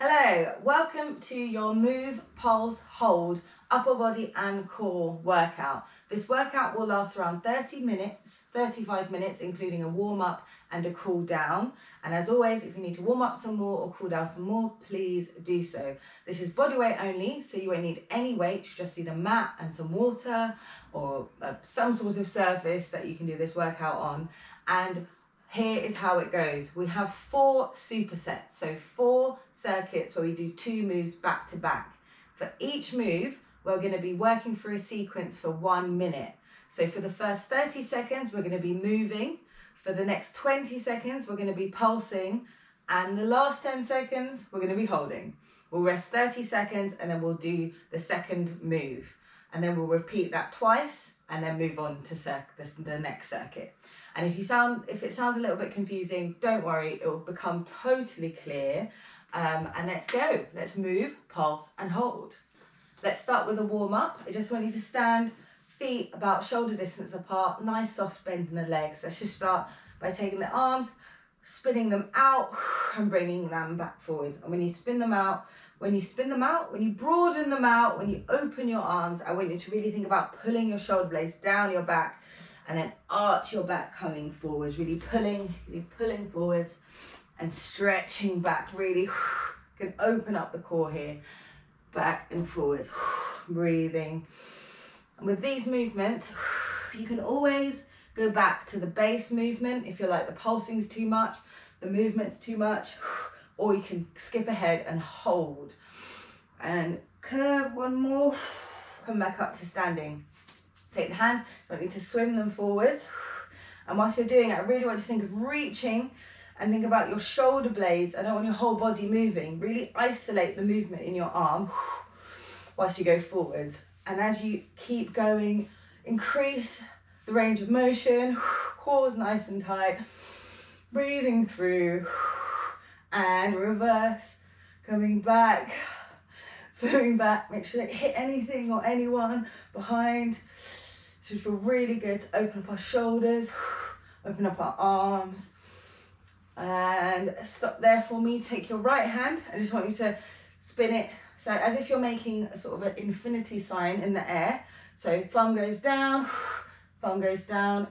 Hello, welcome to your Move, Pulse, Hold upper body and core workout. This workout will last around 35 minutes, including a warm up and a cool down. And as always, if you need to warm up some more or cool down some more, please do so. This is body weight only, so you won't need any weight. You just need a mat and some water or some sort of surface that you can do this workout on. And here is how it goes. We have 4 supersets, so 4 circuits where we do 2 moves back to back. For each move, we're going to be working through a sequence for 1 minute. So for the first 30 seconds, we're going to be moving. For the next 20 seconds, we're going to be pulsing. And the last 10 seconds, we're going to be holding. We'll rest 30 seconds and then we'll do the second move. And then we'll repeat that twice and then move on to the next circuit. And if it sounds a little bit confusing, don't worry, it will become totally clear. And let's go. Let's move, pulse and hold. Let's start with a warm up. I just want you to stand, feet about shoulder distance apart, nice soft bend in the legs. Let's just start by taking the arms, spinning them out and bringing them back forwards. And when you spin them out, when you broaden them out, when you open your arms, I want you to really think about pulling your shoulder blades down your back and then arch your back coming forwards, really pulling forwards and stretching back, really can open up the core here, back and forwards, breathing. And with these movements, you can always go back to the base movement if you're like the pulsing's too much, the movement's too much, or you can skip ahead and hold. And curve one more, come back up to standing. Take the hands, you don't need to swim them forwards. And whilst you're doing it, I really want you to think of reaching and think about your shoulder blades. I don't want your whole body moving. Really isolate the movement in your arm whilst you go forwards. And as you keep going, increase the range of motion, core's nice and tight, breathing through and reverse, coming back, swimming back, make sure you don't hit anything or anyone behind. So it feel really good to open up our shoulders, open up our arms, and stop there for me. Take your right hand. I just want you to spin it so as if you're making a sort of an infinity sign in the air. So thumb goes down,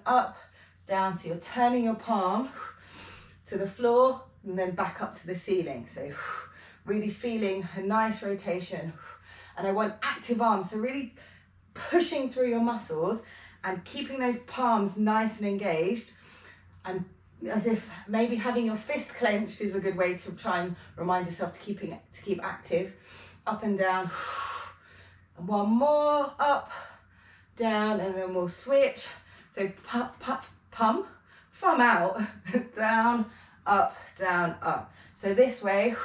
up, down. So you're turning your palm to the floor and then back up to the ceiling. So really feeling a nice rotation. And I want active arms, so really pushing through your muscles and keeping those palms nice and engaged, and as if maybe having your fist clenched is a good way to try and remind yourself to keep active. Up and down. And one more, up, down, and then we'll switch. So thumb out, down, up, down, up. So this way,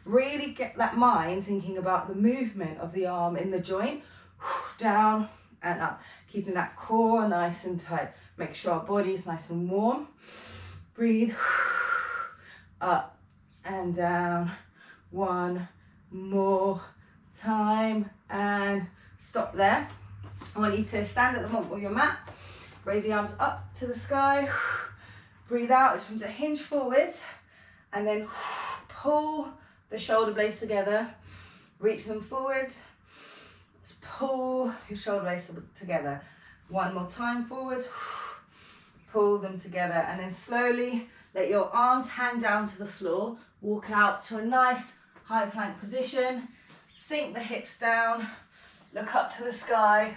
really get that mind thinking about the movement of the arm in the joint, down and up, keeping that core nice and tight. Make sure our body is nice and warm. Breathe, up and down. One more time and stop there. I want you to stand at the bottom of your mat, raise the arms up to the sky, breathe out, just want to hinge forwards and then pull the shoulder blades together, reach them forwards, just pull your shoulder blades together. One more time forwards, pull them together, and then slowly let your arms hang down to the floor, walk out to a nice high plank position, sink the hips down, look up to the sky,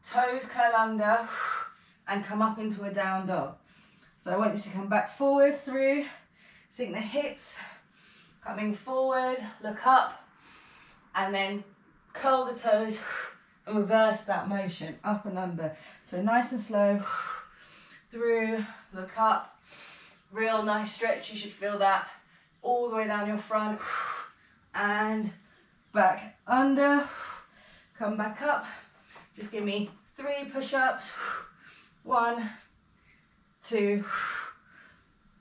toes curl under, and come up into a down dog. So I want you to come back forward through, sink the hips, coming forward, look up, and then curl the toes and reverse that motion, up and under. So nice and slow, through, look up, real nice stretch, you should feel that all the way down your front, and back under, come back up. Just give me 3 push-ups, 1, 2,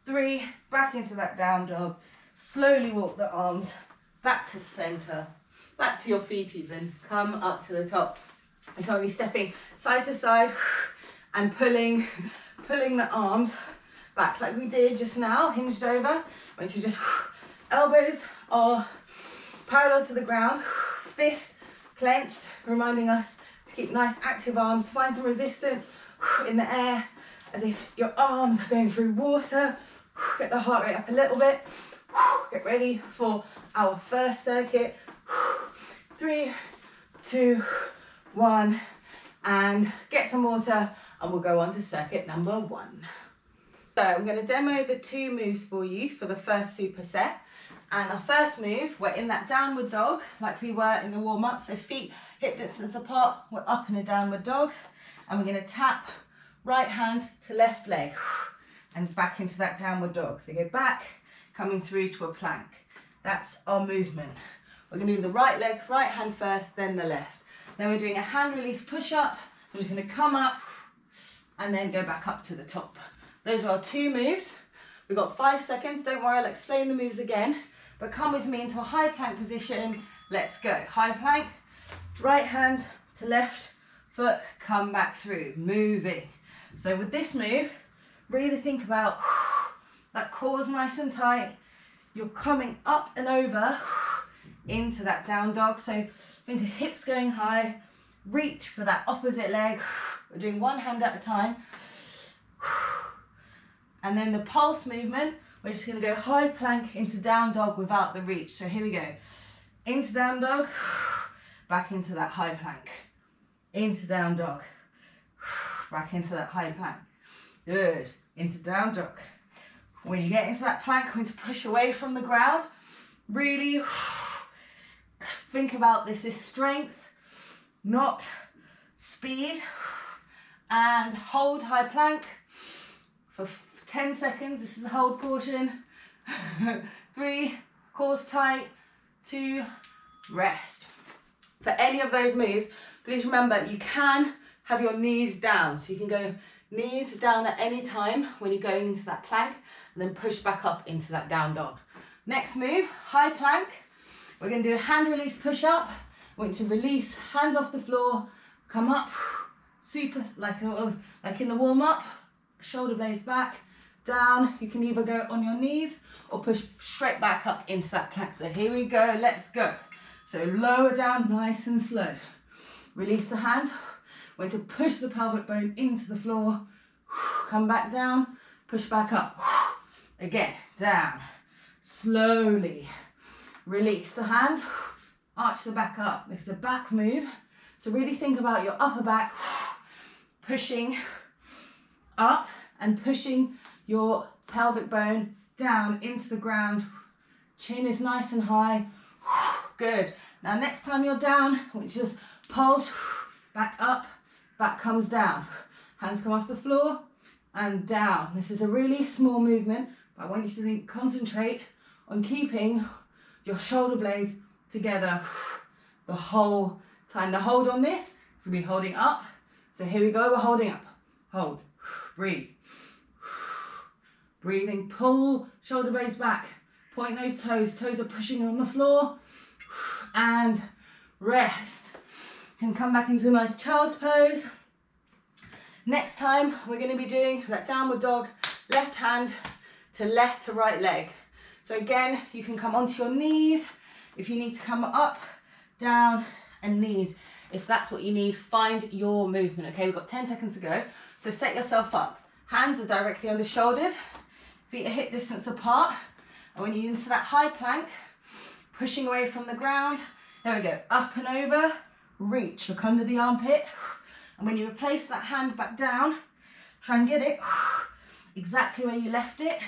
3, back into that down dog. Slowly walk the arms back to the center, back to your feet even, come up to the top. So I'll be stepping side to side and pulling the arms back like we did just now, hinged over. I want you to just Elbows are parallel to the ground, fists clenched, reminding us to keep nice active arms. Find some resistance in the air as if your arms are going through water. Get the heart rate up a little bit. Get ready for our first circuit. 3, 2, 1, and get some water, and we'll go on to circuit number 1. So I'm going to demo the 2 moves for you for the first superset. And our first move, we're in that downward dog like we were in the warm-up. So feet hip distance apart, we're up in a downward dog. And we're going to tap right hand to left leg and back into that downward dog. So go back, coming through to a plank. That's our movement. We're going to do the right leg, right hand first, then the left. Then we're doing a hand release push-up. I'm just going to come up and then go back up to the top. Those are our 2 moves. We've got 5 seconds. Don't worry, I'll explain the moves again. But come with me into a high plank position. Let's go. High plank, right hand to left foot, come back through, moving. So with this move, really think about that core's nice and tight. You're coming up and over into that down dog. So think of hips going high, reach for that opposite leg. We're doing 1 hand at a time. And then the pulse movement, we're just going to go high plank into down dog without the reach. So here we go. Into down dog, back into that high plank. Into down dog, back into that high plank. Good. Into down dog. When you get into that plank, we're going to push away from the ground. Really think about this is strength, not speed. And hold high plank for 10 seconds. This is a hold portion. 3, core's tight. 2, rest. For any of those moves, please remember you can have your knees down. So you can go knees down at any time when you're going into that plank, and then push back up into that down dog. Next move, high plank. We're going to do a hand release push up. We're going to release hands off the floor, come up, super like in the warm up, shoulder blades back, down. You can either go on your knees or push straight back up into that plank. So here we go, let's go. So lower down, nice and slow. Release the hands. We're going to push the pelvic bone into the floor. Come back down, push back up. Again, down. Slowly. Release the hands, arch the back up. This is a back move. So really think about your upper back pushing up and pushing your pelvic bone down into the ground. Chin is nice and high. Good. Now next time you're down, which is pulse, back up, back comes down. Hands come off the floor and down. This is a really small movement, but I want you to concentrate on keeping your shoulder blades together the whole time. The hold on this is going to be holding up. So here we go, we're holding up. Hold, breathe. Breathing, pull shoulder blades back. Point those toes. Toes are pushing on the floor. And rest. Can come back into a nice child's pose. Next time, we're going to be doing that downward dog, left hand to right leg. So again, you can come onto your knees. If you need to come up, down, and knees. If that's what you need, find your movement. Okay, we've got 10 seconds to go. So set yourself up. Hands are directly on the shoulders. Feet are hip distance apart. And when you're into that high plank, pushing away from the ground. There we go, up and over, reach, look under the armpit. And when you replace that hand back down, try and get it exactly where you left it.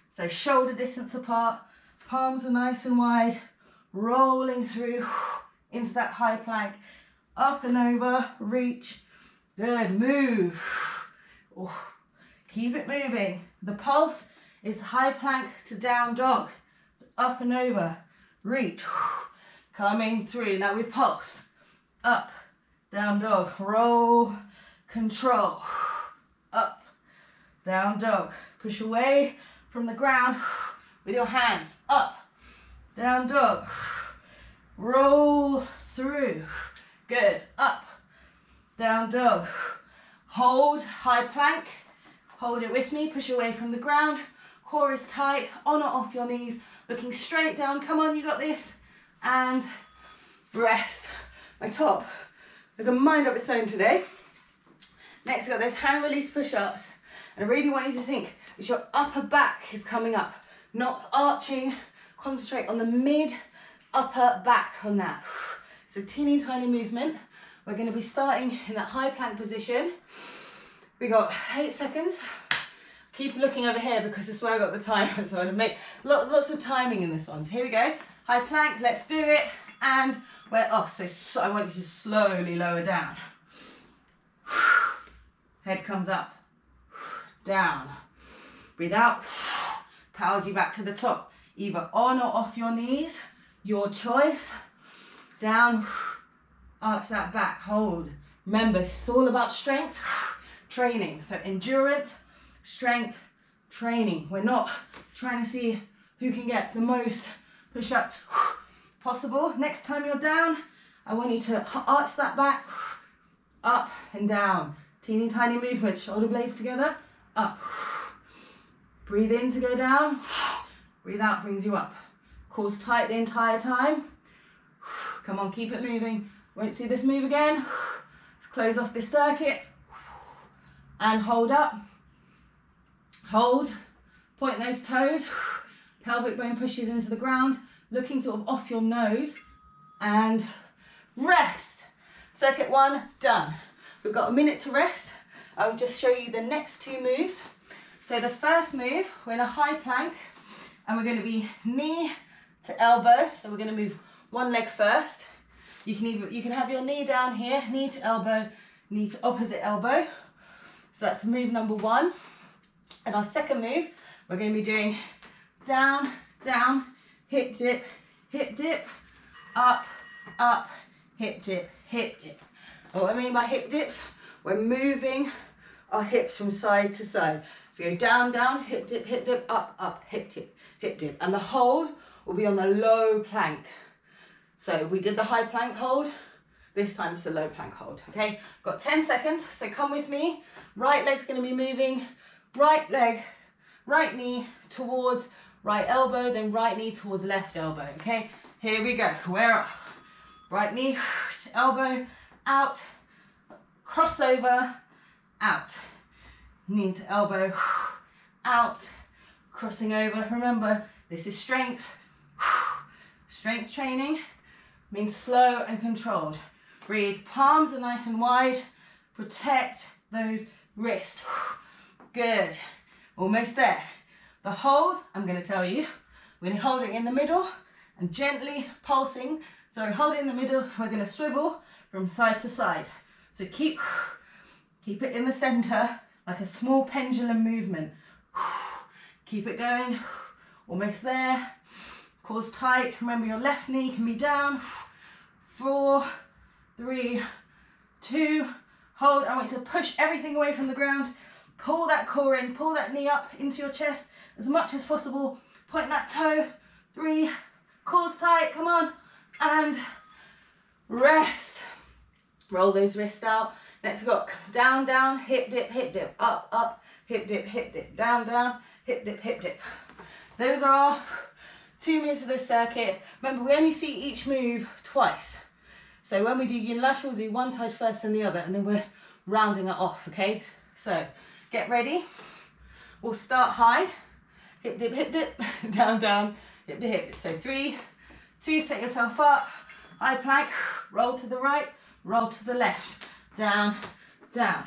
So shoulder distance apart, palms are nice and wide, rolling through into that high plank, up and over, reach, good, move. Oh, keep it moving. The pulse is high plank to down dog, up and over, reach, coming through. Now we pulse, up, down dog, roll, control, up, down dog, push away from the ground with your hands, up, down dog, roll through, good, up, down dog, hold, high plank, hold it with me, push away from the ground, core is tight, on or off your knees, looking straight down. Come on, you got this. And rest. My top has a mind of its own today. Next, we've got those hand release push-ups. And I really want you to think that your upper back is coming up, not arching. Concentrate on the mid upper back on that. It's a teeny tiny movement. We're going to be starting in that high plank position. We got 8 seconds. Keep looking over here because this is where I got the timer, so I'm going to make lots of timing in this one. So here we go. High plank, let's do it. And we're off. So I want you to slowly lower down. Head comes up, down. Breathe out, powers you back to the top. Either on or off your knees, your choice. Down, arch that back, hold. Remember, it's all about strength training. So endurance, strength training. We're not trying to see who can get the most push-ups possible. Next time you're down, I want you to arch that back, up and down. Teeny tiny movement, shoulder blades together, up. Breathe in to go down, breathe out brings you up. Core's tight the entire time. Come on, keep it moving. Won't see this move again. Let's close off this circuit. And hold up. Hold, point those toes. Pelvic bone pushes into the ground, looking sort of off your nose. And rest. Circuit 1, done. We've got a minute to rest. I'll just show you the next 2 moves. So the first move, we're in a high plank and we're going to be knee to elbow. So we're going to move one leg first. You can have your knee down here, knee to elbow, knee to opposite elbow. So that's move number 1. And our second move, we're going to be doing down, down, hip dip, up, up, hip dip, hip dip. And what I mean by hip dips, we're moving our hips from side to side. So go down, down, hip dip, up, up, hip dip. And the hold will be on the low plank. So we did the high plank hold, this time it's a low plank hold, okay? Got 10 seconds, so come with me. Right leg's gonna be moving, right leg, right knee towards right elbow, then right knee towards left elbow, okay? Here we go, we're up. Right knee to elbow, out, crossover, out. Knee to elbow, out, crossing over. Remember, this is strength. Strength training means slow and controlled. Breathe, palms are nice and wide. Protect those wrists. Good, almost there. The hold, I'm going to tell you, we're going to hold it in the middle and gently pulsing. So hold it in the middle, we're going to swivel from side to side. So keep it in the center like a small pendulum movement. Keep it going, almost there. Core's tight, remember your left knee can be down. 4, 3, 2, hold. I want you to push everything away from the ground. Pull that core in, pull that knee up into your chest as much as possible. Point that toe, 3, core's tight, come on. And rest. Roll those wrists out. Next we've got down, down, hip dip, up, up, hip dip, down, down, hip dip. Those are our 2 moves of this circuit. Remember, we only see each move twice. So when we do unilateral, we'll do one side first and the other, and then we're rounding it off, okay? So get ready. We'll start high. Hip dip, down, down, hip dip. So 3, 2, set yourself up. High plank, roll to the right, roll to the left. Down, down,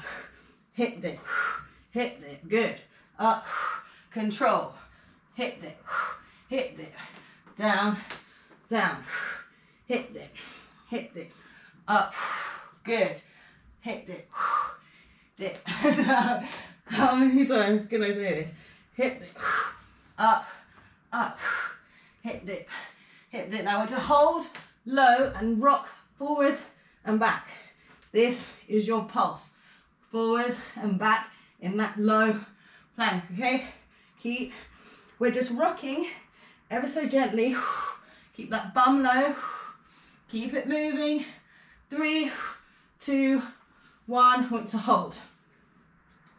hip dip, good. Up, control, hip dip, down, down, hip dip, up, good. Hip dip, How many times can I say this? Hip dip, up, hip dip. Now I want to hold low and rock forwards and back. This is your pulse. Forwards and back in that low plank, okay? We're just rocking ever so gently. Keep that bum low. Keep it moving. 3, 2, 1, want to hold.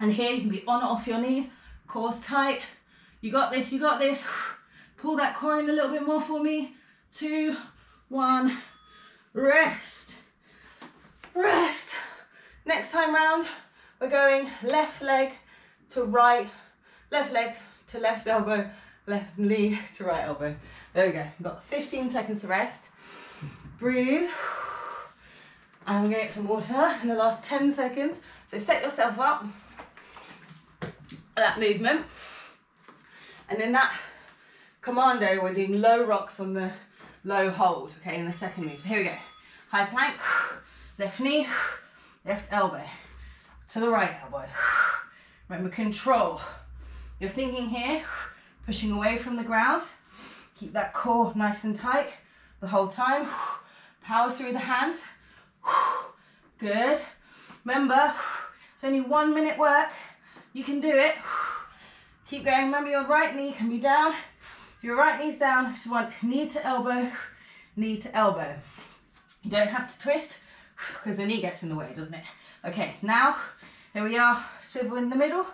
And here you can be on or off your knees. Core's tight. You got this, you got this. Pull that core in a little bit more for me. 2, 1, rest. Rest. Next time round, we're going left leg to right, left leg to left elbow, left knee to right elbow. There we go. We've got 15 seconds to rest. Breathe. I'm gonna get some water in the last 10 seconds. So set yourself up, that movement. And then that commando, we're doing low rocks on the low hold, okay, in the second move. So here we go. High plank, left knee, left elbow, to the right elbow. Remember, control. You're thinking here, pushing away from the ground. Keep that core nice and tight the whole time. Power through the hands. Good. Remember, it's only 1 minute work. You can do it. Keep going. Remember, your right knee can be down. If your right knee's down, just want knee to elbow, knee to elbow. You don't have to twist because the knee gets in the way, doesn't it? Okay, now, here we are. Swivel in the middle.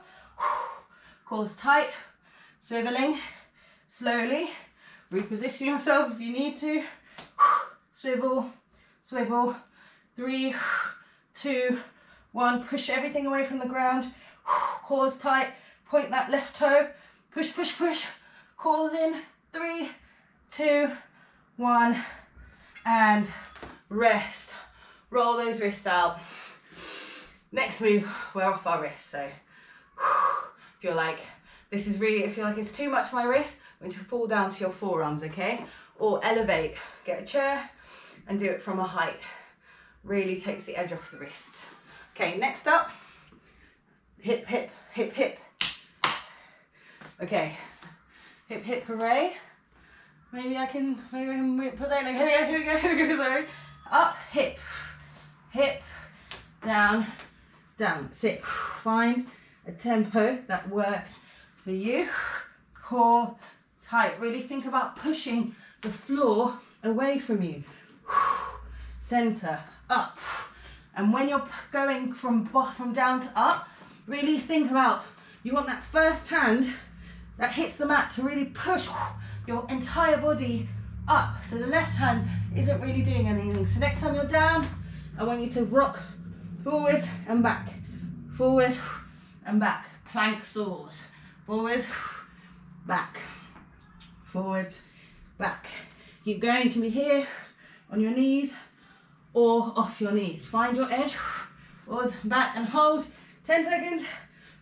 Core's tight. Swiveling slowly. Reposition yourself if you need to. Swivel, swivel. 3, 2, 1. Push everything away from the ground. Core's tight. Point that left toe. Push, push, push. Core's in. 3, 2, 1. And rest. Roll those wrists out. Next move, we're off our wrists. So if you're like, this is really, if you're like it's too much for my wrist, I'm going to fall down to your forearms, okay? Or elevate, get a chair and do it from a height. Really takes the edge off the wrists. Okay, next up, hip, hip, hip, hip. Okay, hip, hip, hooray. Maybe I can put that in. Here we go, sorry. Up, hip, hip, down, down. Sit. Find a tempo that works for you. Core tight. Really think about pushing the floor away from you. Center, up. And when you're going from down to up, really think about, you want that first hand that hits the mat to really push your entire body up. So the left hand isn't really doing anything. So next time you're down, I want you to rock forwards and back, forward and back. Plank saws, forward, back, forward, back. Keep going, you can be here on your knees or off your knees. Find your edge, forward, back and hold. 10 seconds,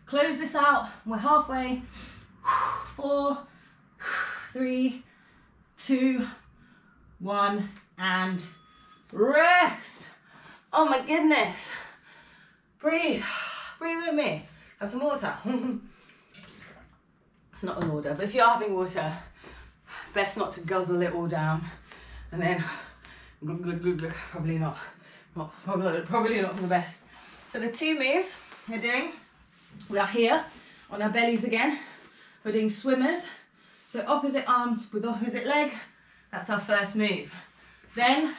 close this out, we're halfway. 4, 3, 2, 1, and rest. Oh my goodness. Breathe, breathe with me. Have some water. It's not an order, but if you're having water, best not to guzzle it all down. And then, probably not for the best. So the 2 moves we're doing, we are here on our bellies again. We're doing swimmers. So opposite arm with opposite leg, that's our first move. Then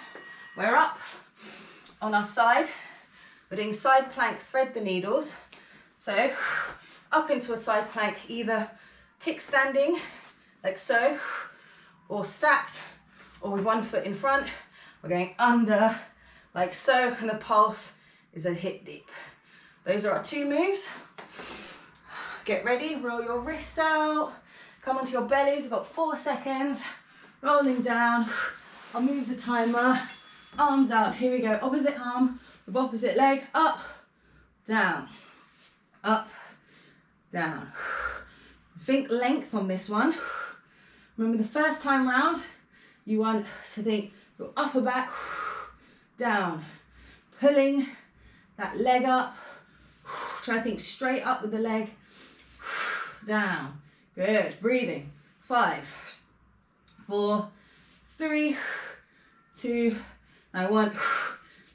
we're up on our side. We're doing side plank, thread the needles. So up into a side plank, either kickstanding like so, or stacked, or with one foot in front. We're going under like so, and the pulse is a hip dip. Those are our 2 moves. Get ready, roll your wrists out, come onto your bellies, we've got 4 seconds, rolling down. I'll move the timer, arms out, here we go, opposite arm with opposite leg, up, down, down. Think length on this one. Remember the first time round, you want to think your upper back, down, pulling that leg up, try to think straight up with the leg, down. Good. Breathing. 5, 4, 3, 2, and 1.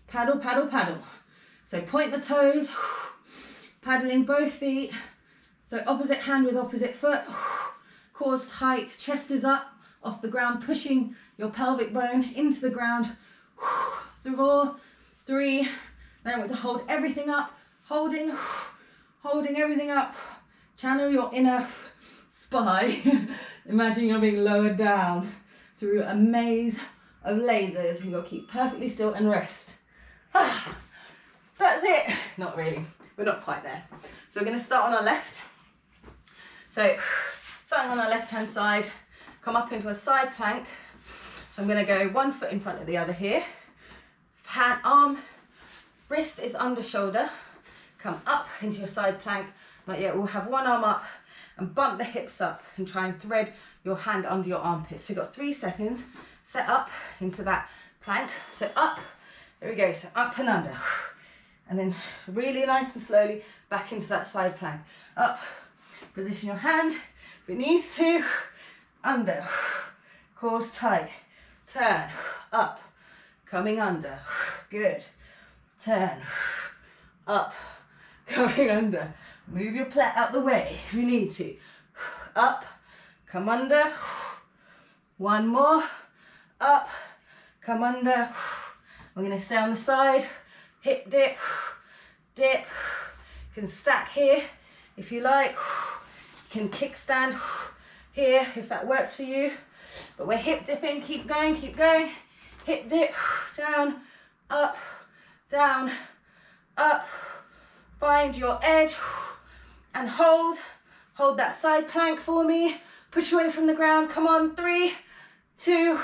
Paddle, paddle, paddle. So point the toes, paddling both feet. So opposite hand with opposite foot. Core's tight, chest is up off the ground, pushing your pelvic bone into the ground. 4, 3. Then I want to hold everything up, holding everything up. Channel your inner spy. Imagine you're being lowered down through a maze of lasers. You've got to keep perfectly still and rest. That's it. Not really. We're not quite there. So we're going to start on our left. So starting on our left hand side, come up into a side plank. So I'm going to go 1 foot in front of the other here. Hand, arm, wrist is under shoulder. Come up into your side plank. Not yet. We'll have one arm up and bump the hips up and try and thread your hand under your armpits. So you've got 3 seconds. Set up into that plank. So up. There we go. So up and under. And then really nice and slowly back into that side plank. Up. Position your hand. If it needs to. Under. Core's tight. Turn. Up. Coming under. Good. Turn. Up. Coming under. Move your plait out the way if you need to. Up. Come under. One more. Up. Come under. We're going to stay on the side. Hip dip. Dip. You can stack here if you like. You can kickstand here if that works for you. But we're hip dipping. Keep going, keep going. Hip dip. Down. Up. Down. Up. Find your edge and hold. Hold that side plank for me. Push away from the ground. Come on. 3, 2,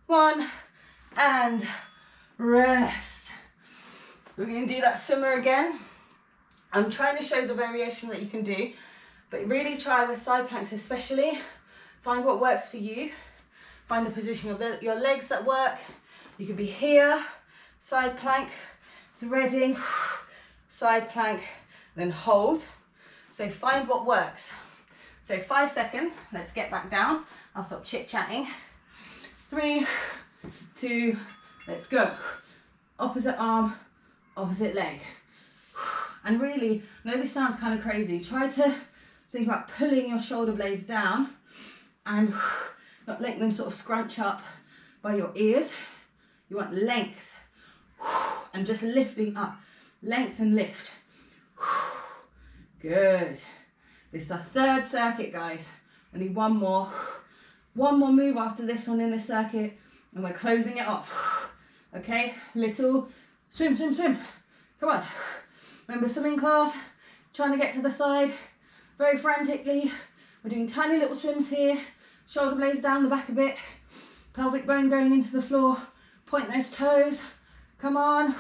1, and rest. We're going to do that swimmer again. I'm trying to show the variation that you can do, but really try with side planks especially. Find what works for you. Find the position of your legs that work. You could be here, side plank, threading, side plank, then hold. So find what works. So 5 seconds, let's get back down. I'll stop chit-chatting. 3, 2, let's go. Opposite arm, opposite leg. And really, I know this sounds kind of crazy. Try to think about pulling your shoulder blades down and not letting them sort of scrunch up by your ears. You want length and just lifting up. Length and lift. Good. This is our 3rd circuit, guys. I need one more. One more move after this one in the circuit and we're closing it off. Okay, little swim, swim, swim. Come on. Remember swimming class, trying to get to the side very frantically. We're doing tiny little swims here. Shoulder blades down the back a bit. Pelvic bone going into the floor. Point those toes. Come on.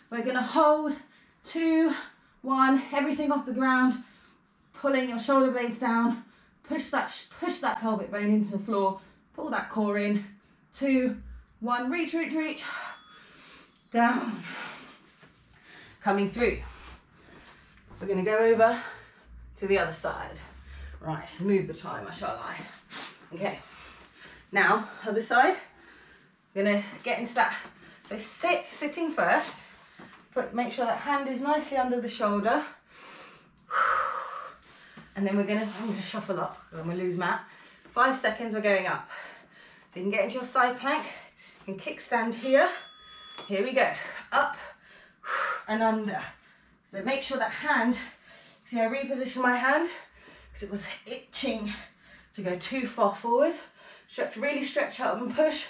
We're gonna hold. 2, 1, everything off the ground. Pulling your shoulder blades down. Push that pelvic bone into the floor. Pull that core in. 2, 1, reach, reach, reach. Down. Coming through. We're going to go over to the other side. Right, move the timer, shall I? Okay. Now, other side. We're going to get into that. So sitting first. Make sure that hand is nicely under the shoulder. And then I'm going to shuffle up. I'm going to lose Matt. 5 seconds, we're going up. So you can get into your side plank. You can kickstand here. Here we go. Up and under. So make sure that hand, see I reposition my hand because it was itching to go too far forwards. Really stretch out and push.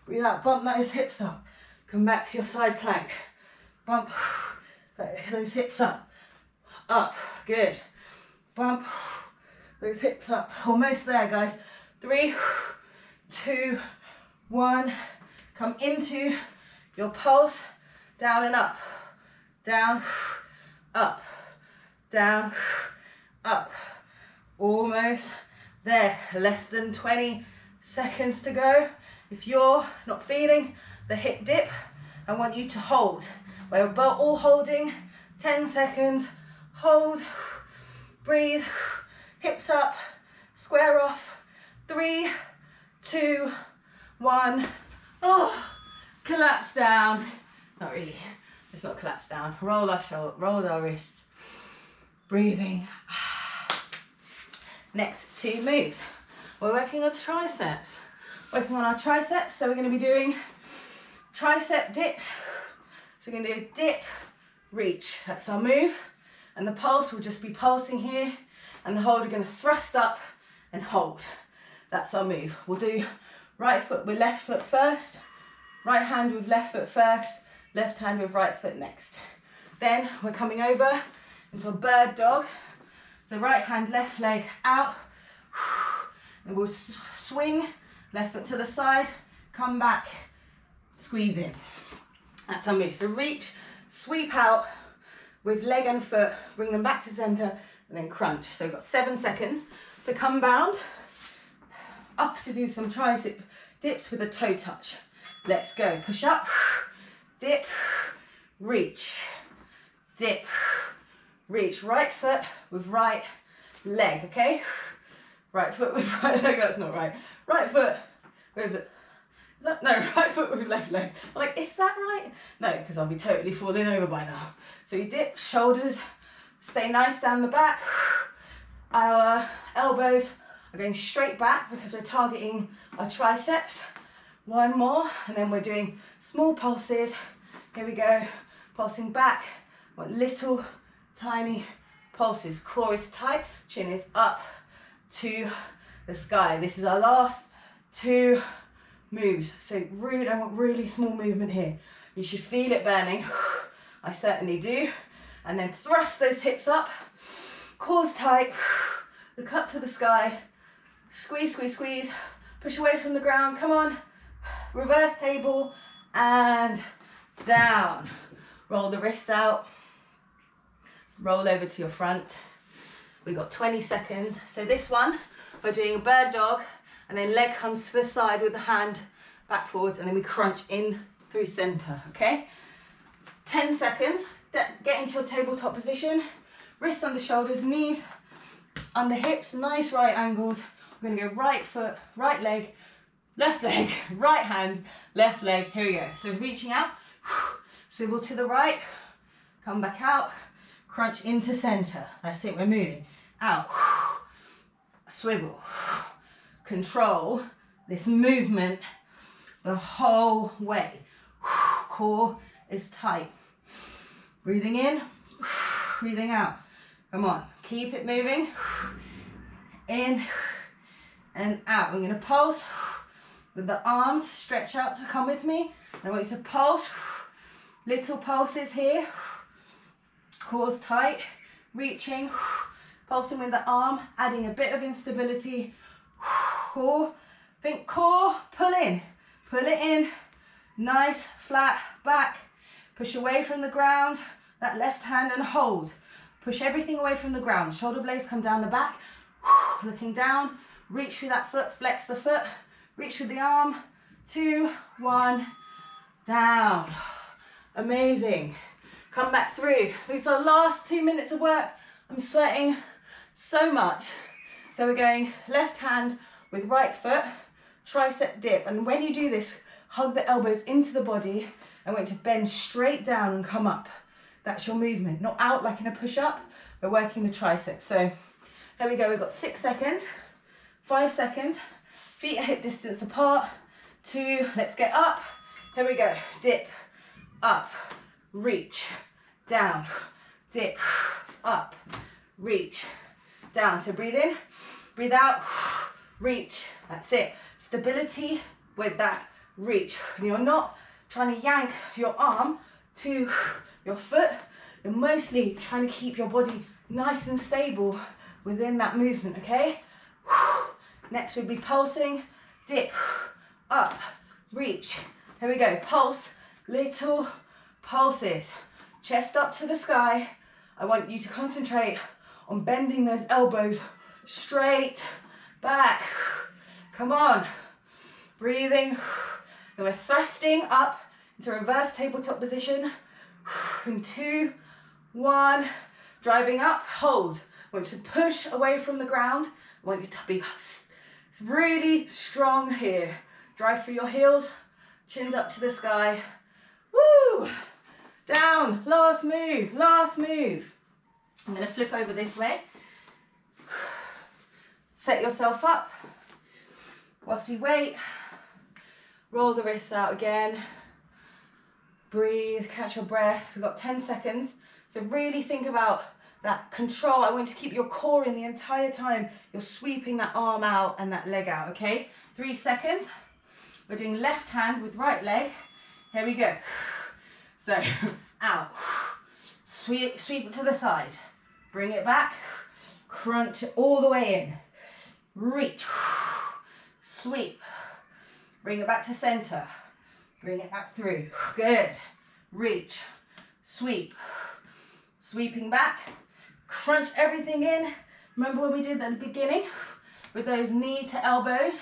Breathe out, bump those hips up. Come back to your side plank. Bump those hips up. Up, good. Bump those hips up. Almost there, guys. 3, 2, 1. Come into your pulse. Down and up. Down, up, down, up. Almost there. Less than 20 seconds to go. If you're not feeling the hip dip, I want you to hold. We're all holding. 10 seconds. Hold. Breathe. Hips up. Square off. 3, 2, 1. Oh, collapse down. Not really. Let's not collapse down. Roll our wrists. Breathing. Next 2 moves. We're working on triceps. Working on our triceps, so we're going to be doing tricep dips. So we're going to do dip, reach. That's our move. And the pulse will just be pulsing here and the hold, we're going to thrust up and hold. That's our move. We'll do right foot with left foot first, right hand with left foot first, left hand with right foot next. Then we're coming over into a bird dog. So right hand, left leg out, and we'll swing, left foot to the side, come back, squeeze in. That's our move. So reach, sweep out with leg and foot, bring them back to center, and then crunch. So we've got 7 seconds. So come bound, up to do some tricep dips with a toe touch. Let's go. Push up, dip, reach, dip, reach. Right foot with right leg, okay? Right foot with right leg, that's not right. Right foot with, is that, no, right foot with left leg. I'm like, is that right? No, because I'll be totally falling over by now. So you dip, shoulders, stay nice down the back. Our elbows are going straight back because we're targeting our triceps. One more, and then we're doing small pulses. Here we go, pulsing back. Want little, tiny pulses. Core is tight, chin is up to the sky. This is our last 2 moves. So really, I want really small movement here. You should feel it burning. I certainly do. And then thrust those hips up. Core's tight. Look up to the sky. Squeeze, squeeze, squeeze. Push away from the ground. Come on. Reverse table and down. Roll the wrists out. Roll over to your front. We've got 20 seconds. So this one, we're doing a bird dog, and then leg comes to the side with the hand back forwards, and then we crunch in through center, okay? 10 seconds. Get into your tabletop position. Wrists under shoulders, knees under hips, nice right angles. We're gonna go right foot, right leg, right hand, left leg. Here we go. So reaching out, swivel to the right, come back out, crunch into center. That's it, we're moving. Out, swivel, control this movement the whole way. Core is tight. Breathing in, breathing out. Come on, keep it moving. In and out. I'm gonna pulse with the arms, stretch out to come with me. I want you to pulse, little pulses here. Core's tight, reaching, pulsing with the arm, adding a bit of instability. Core, think core, pull it in, nice, flat, back. Push away from the ground, that left hand, and hold. Push everything away from the ground. Shoulder blades come down the back, looking down, reach through that foot, flex the foot, reach with the arm, 2, 1, down. Amazing. Come back through. These are the last 2 minutes of work. I'm sweating so much. So we're going left hand with right foot, tricep dip. And when you do this, hug the elbows into the body. I want you to bend straight down and come up. That's your movement, not out like in a push-up. We're working the triceps. So here we go, we've got 6 seconds, 5 seconds, feet are hip distance apart, 2, let's get up. Here we go, dip, up, reach, down, dip, up, reach, down. So breathe in, breathe out, reach, that's it. Stability with that reach. And you're not trying to yank your arm to your foot, you're mostly trying to keep your body nice and stable within that movement, okay? Next we'll be pulsing, dip, up, reach. Here we go, pulse, little pulses. Chest up to the sky. I want you to concentrate on bending those elbows straight back. Come on, breathing. And we're thrusting up into reverse tabletop position. In 2, 1, driving up, hold. I want you to push away from the ground. I want you to be really strong here. Drive through your heels, chins up to the sky. Woo! Down, last move, last move. I'm gonna flip over this way. Set yourself up. Whilst we wait, roll the wrists out again. Breathe, catch your breath. We've got 10 seconds. So really think about that control. I want you to keep your core in the entire time. You're sweeping that arm out and that leg out, okay? 3 seconds. We're doing left hand with right leg. Here we go. So, out. Sweep it to the side. Bring it back. Crunch it all the way in. Reach. Sweep. Bring it back to center. Bring it back through. Good. Reach. Sweep. Sweeping back. Crunch everything in. Remember when we did that at the beginning? With those knee to elbows.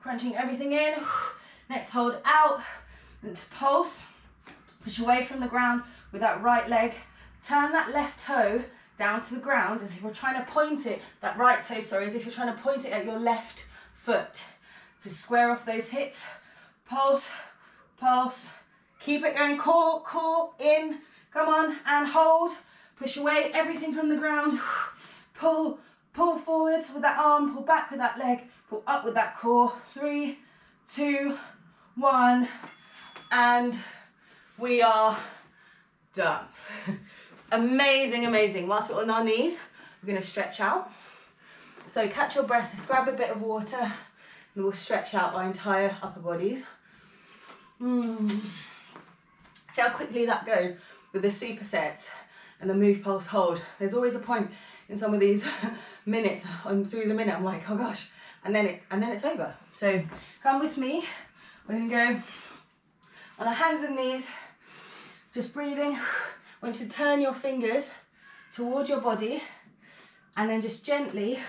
Crunching everything in. Next, hold out. Into pulse. Push away from the ground with that right leg. Turn that left toe down to the ground as if you're trying to point it, that right toe, sorry, as if you're trying to point it at your left foot. So square off those hips. Pulse, pulse. Keep it going, core in. Come on, and hold. Push away everything from the ground. Pull forwards with that arm, pull back with that leg, pull up with that core. 3, 2, 1, and we are done. Amazing, amazing. Whilst we're on our knees, we're going to stretch out. So catch your breath, let's grab a bit of water, and we'll stretch out our entire upper bodies. See how quickly that goes with the supersets and the move, pulse, hold. There's always a point in some of these minutes, and through the minute I'm like, oh gosh, and then it's over. So come with me. We're going to go on our hands and knees, just breathing. I want you to turn your fingers towards your body and then just gently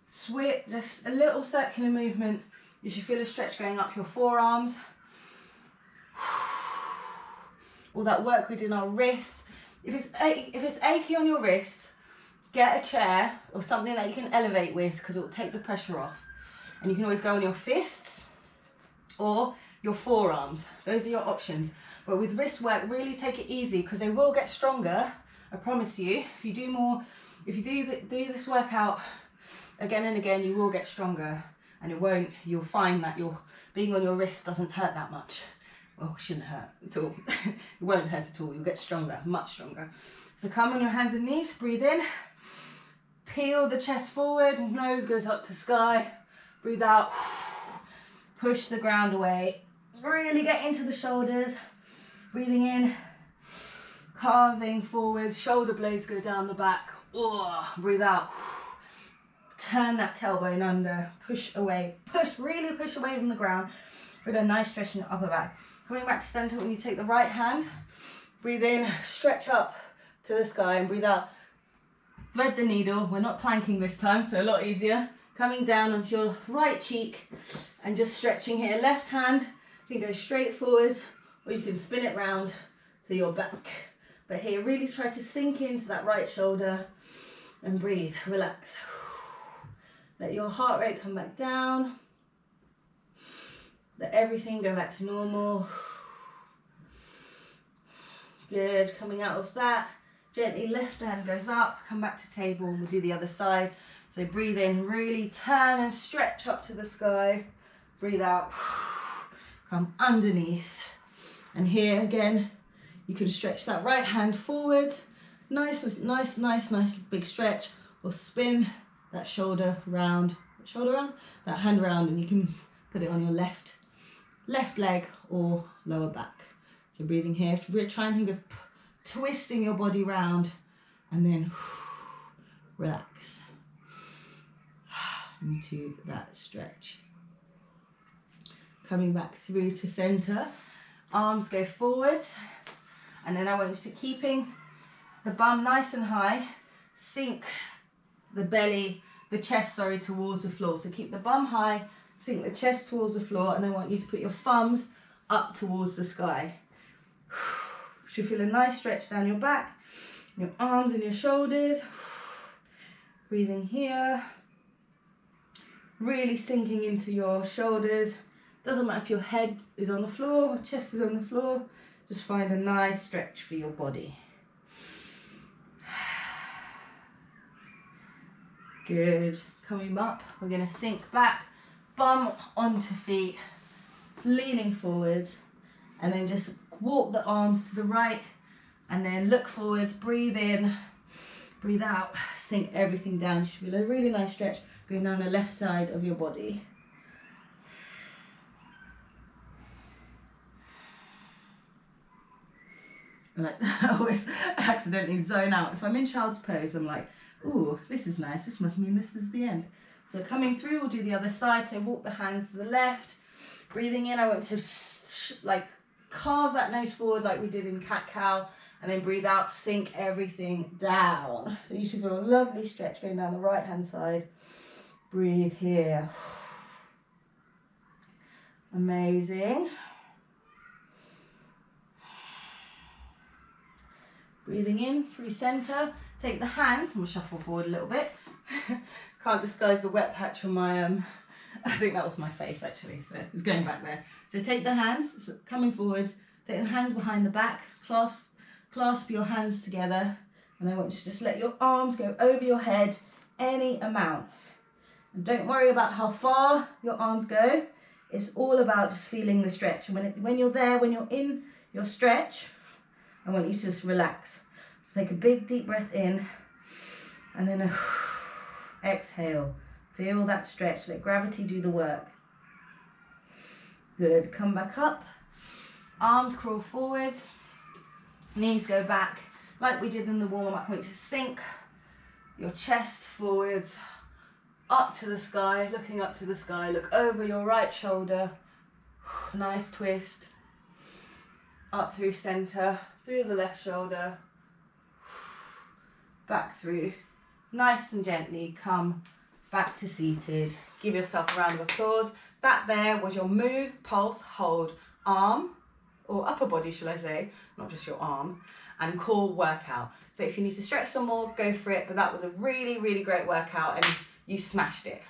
switch, just a little circular movement. You should feel a stretch going up your forearms. All that work we did in our wrists. If it's achy on your wrists, get a chair or something that you can elevate with because it will take the pressure off. And you can always go on your fists or your forearms. Those are your options. But with wrist work, really take it easy because they will get stronger. I promise you. If you do this workout again and again, you will get stronger, and you'll find that being on your wrist doesn't hurt that much. Well, it shouldn't hurt at all. It won't hurt at all. You'll get stronger, much stronger. So come on your hands and knees, breathe in. Peel the chest forward, nose goes up to sky. Breathe out. Push the ground away. Really get into the shoulders. Breathing in, carving forwards, shoulder blades go down the back. Oh, breathe out. Turn that tailbone under, push away, really push away from the ground. With a nice stretch in your upper back. Coming back to center, when you take the right hand, breathe in, stretch up to the sky and breathe out. Thread the needle. We're not planking this time, so a lot easier. Coming down onto your right cheek and just stretching here. Left hand can go straight forward, or you can spin it round to your back. But here, really try to sink into that right shoulder and breathe, relax. Let your heart rate come back down. Let everything go back to normal. Good, coming out of that, gently left hand goes up, come back to table, we'll do the other side. So breathe in, really turn and stretch up to the sky. Breathe out, come underneath. And here again, you can stretch that right hand forwards. Nice big stretch. Or spin that shoulder round, that hand round, and you can put it on your left leg or lower back. So breathing here, try and think of twisting your body round and then relax into that stretch. Coming back through to center. Arms go forwards, and then I want you to keeping the bum nice and high, sink the chest towards the floor. So keep the bum high, sink the chest towards the floor, and then I want you to put your thumbs up towards the sky. Should feel a nice stretch down your back, your arms and your shoulders. Breathing here, really sinking into your shoulders. Doesn't matter if your head is on the floor or chest is on the floor, just find a nice stretch for your body. Good. Coming up, we're going to sink back, bum onto feet, leaning forwards, and then just walk the arms to the right, and then look forwards, breathe in, Breathe out, sink everything down. You should feel a really nice stretch going down the left side of your body. Like, I always accidentally zone out. If I'm in child's pose, I'm like, ooh, this is nice. This must mean this is the end. So coming through, we'll do the other side. So walk the hands to the left. Breathing in, I want to like carve that nose forward like we did in cat-cow. And then breathe out, sink everything down. So you should feel a lovely stretch going down the right-hand side. Breathe here. Amazing. Breathing in through center. Take the hands, I'm gonna shuffle forward a little bit. Can't disguise the wet patch on my, I think that was my face actually, so it's going back there. So take the hands, so coming forward, take the hands behind the back, clasp your hands together, and I want you to just let your arms go over your head any amount. And don't worry about how far your arms go, it's all about just feeling the stretch. And when you're there, when you're in your stretch, I want you to just relax. Take a big deep breath in and then exhale. Feel that stretch, let gravity do the work. Good, come back up. Arms crawl forwards, knees go back. Like we did in the warm-up, I want you to sink your chest forwards, up to the sky, looking up to the sky. Look over your right shoulder. Nice twist. Up through center, through the left shoulder, back through. Nice and gently come back to seated. Give yourself a round of applause. That there was your move, pulse, hold, arm, or upper body, shall I say, not just your arm, and core workout. So if you need to stretch some more, go for it. But that was a really, really great workout and you smashed it.